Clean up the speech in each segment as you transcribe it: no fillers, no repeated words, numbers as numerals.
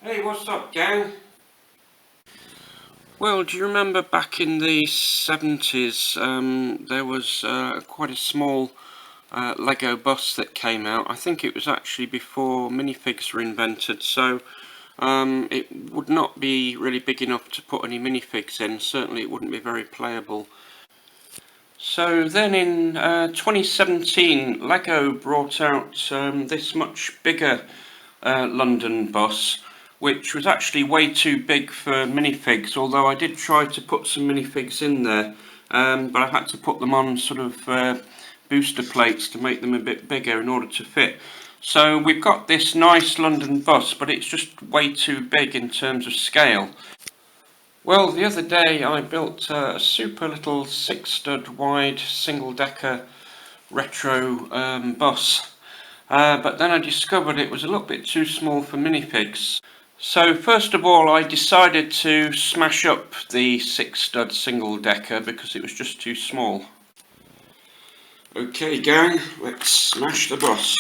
Hey, what's up, gang? Well, do you remember back in the 70s, there was quite a small Lego bus that came out. I think it was actually before minifigs were invented, so it would not be really big enough to put any minifigs in. Certainly it wouldn't be very playable. So then in 2017, Lego brought out this much bigger London bus, which was actually way too big for minifigs, although I did try to put some minifigs in there, but I had to put them on sort of booster plates to make them a bit bigger in order to fit. So we've got this nice London bus, but it's just way too big in terms of scale. Well, the other day I built a super little 6-stud wide single-decker retro bus, but then I discovered it was a little bit too small for minifigs. So first of all, I decided to smash up the 6-stud single-decker because it was just too small. Okay gang, let's smash the bus.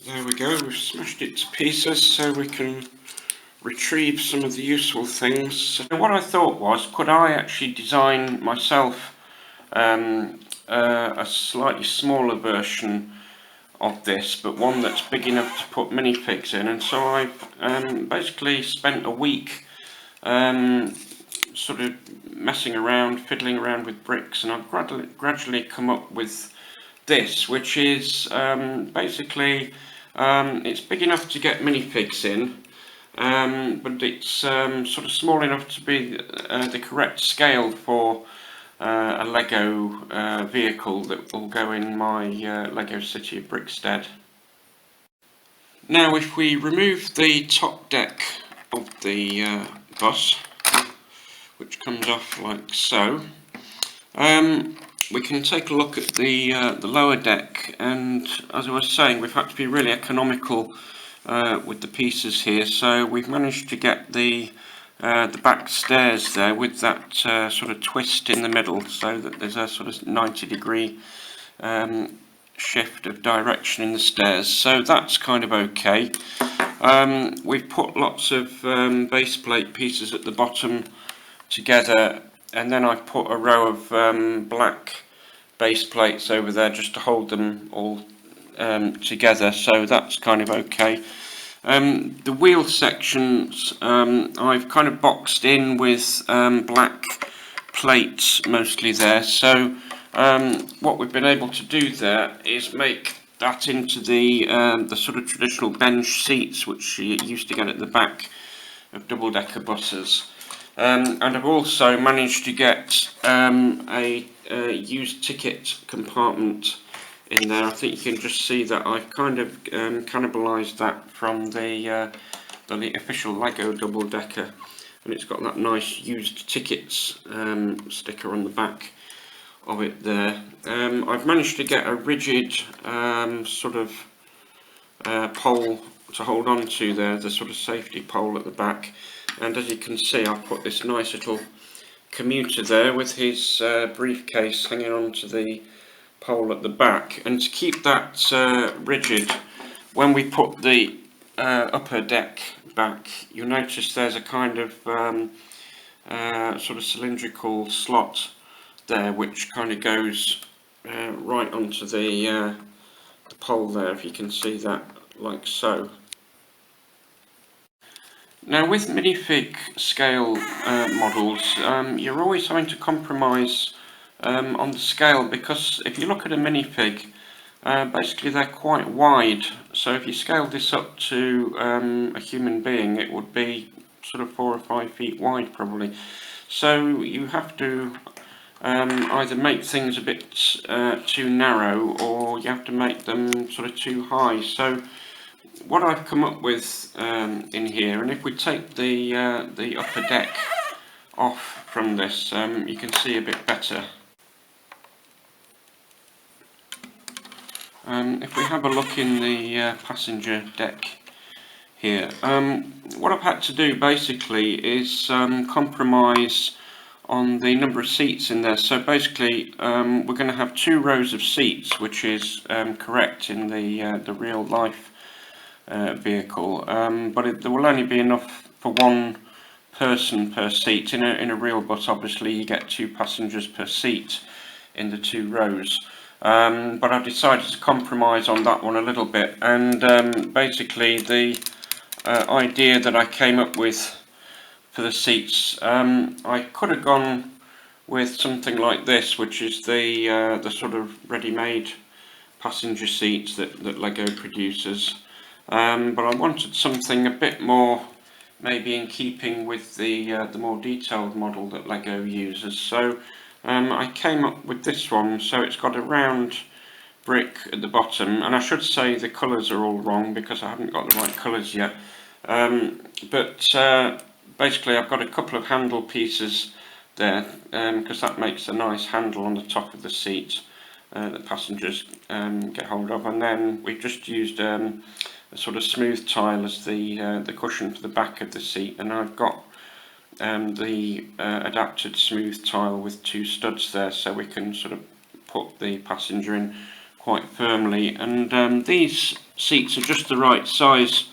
There we go, we've smashed it to pieces so we can retrieve some of the useful things. So what I thought was, could I actually design myself a slightly smaller version of this, but one that's big enough to put minifigs in? And so I've basically spent a week sort of messing around, fiddling around with bricks, and I've gradually come up with this, which is basically it's big enough to get minifigs in, but it's sort of small enough to be the correct scale for a Lego vehicle that will go in my Lego City of Brickstead. Now if we remove the top deck of the bus, which comes off like so, we can take a look at the lower deck, and as I was saying, we've had to be really economical with the pieces here. So we've managed to get the back stairs there with that sort of twist in the middle, so that there's a sort of 90-degree shift of direction in the stairs. So that's kind of okay. We've put lots of base plate pieces at the bottom together, and then I've put a row of black base plates over there just to hold them all together, so that's kind of okay. The wheel sections I've kind of boxed in with black plates mostly there, so what we've been able to do there is make that into the sort of traditional bench seats which you used to get at the back of double-decker buses. And I've also managed to get a used ticket compartment in there. I think you can just see that I've kind of cannibalised that from the official Lego double-decker, and it's got that nice used tickets sticker on the back of it there. I've managed to get a rigid sort of pole to hold on to there, the sort of safety pole at the back. And as you can see, I've put this nice little commuter there with his briefcase hanging onto the pole at the back. And to keep that rigid, when we put the upper deck back, you'll notice there's a kind of sort of cylindrical slot there, which kind of goes right onto the pole there, if you can see that, like so. Now with minifig scale models, you're always having to compromise on the scale, because if you look at a minifig, basically they're quite wide. So if you scale this up to a human being, it would be sort of 4 or 5 feet wide probably. So you have to either make things a bit too narrow, or you have to make them sort of too high. So what I've come up with in here, and if we take the upper deck off from this, you can see a bit better. If we have a look in the passenger deck here, what I've had to do basically is compromise on the number of seats in there. So basically we're going to have 2 rows of seats, which is correct in the real life vehicle, but there will only be enough for 1 person per seat. In a real bus, obviously you get 2 passengers per seat in the 2 rows. But I've decided to compromise on that one a little bit, and basically the idea that I came up with for the seats, I could have gone with something like this, which is the sort of ready-made passenger seats that Lego produces, but I wanted something a bit more maybe in keeping with the more detailed model that Lego uses. So I came up with this one. So it's got a round brick at the bottom, and I should say the colours are all wrong because I haven't got the right colours yet, but basically I've got a couple of handle pieces there, because that makes a nice handle on the top of the seat that passengers get hold of, and then we've just used a sort of smooth tile as the cushion for the back of the seat, and I've got the adapted smooth tile with 2 studs there, so we can sort of put the passenger in quite firmly. And these seats are just the right size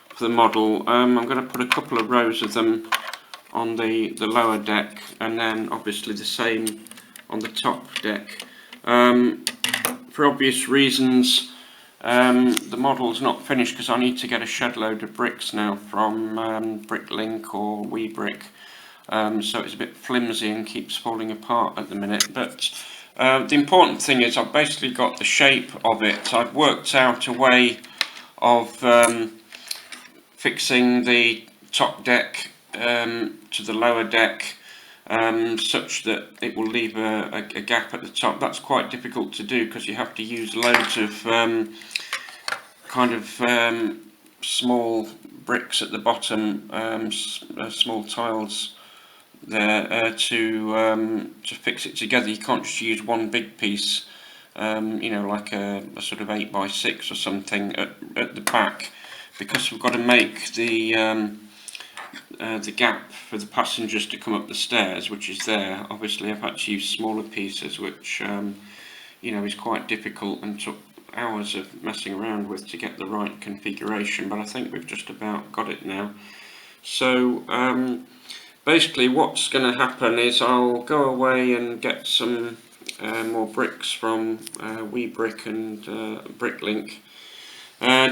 for the model. I'm going to put a couple of rows of them on the lower deck, and then obviously the same on the top deck. For obvious reasons, the model's not finished because I need to get a shed load of bricks now from Bricklink or WeBrick, so it's a bit flimsy and keeps falling apart at the minute. But the important thing is I've basically got the shape of it. I've worked out a way of fixing the top deck to the lower deck, such that it will leave a gap at the top. That's quite difficult to do because you have to use loads of small bricks at the bottom, small tiles there, to fix it together. You can't just use one big piece, you know, like a sort of 8x6 or something at the back, because we've got to make the gap for the passengers to come up the stairs, which is there. Obviously I've had to use smaller pieces, which you know, is quite difficult and took hours of messing around with to get the right configuration, but I think we've just about got it now. So basically what's going to happen is I'll go away and get some more bricks from WeBrick and Bricklink,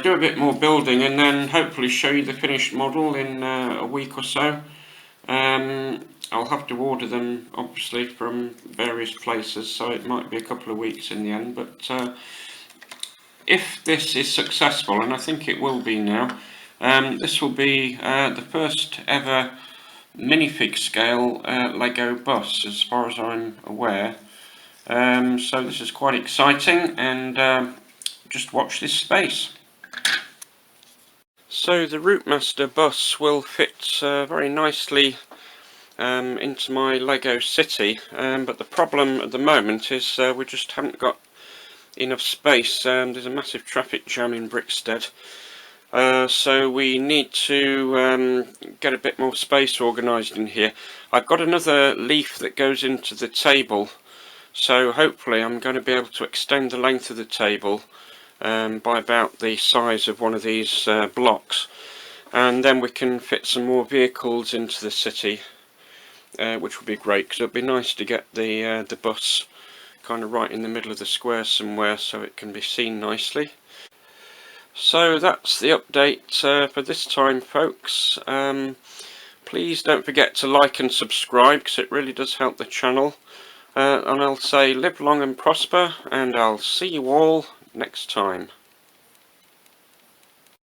do a bit more building, and then hopefully show you the finished model in a week or so. I'll have to order them obviously from various places, so it might be a couple of weeks in the end, but if this is successful, and I think it will be now, this will be the first ever minifig scale Lego bus, as far as I'm aware. So this is quite exciting, and just watch this space. So the Routemaster bus will fit very nicely into my Lego city, but the problem at the moment is we just haven't got enough space. There's a massive traffic jam in Brixted, so we need to get a bit more space organised in here. I've got another leaf that goes into the table, so hopefully I'm going to be able to extend the length of the table by about the size of one of these blocks, and then we can fit some more vehicles into the city, which would be great, because it would be nice to get the bus kind of right in the middle of the square somewhere so it can be seen nicely. So that's the update for this time, folks. Please don't forget to like and subscribe, because it really does help the channel, and I'll say live long and prosper, and I'll see you all next time.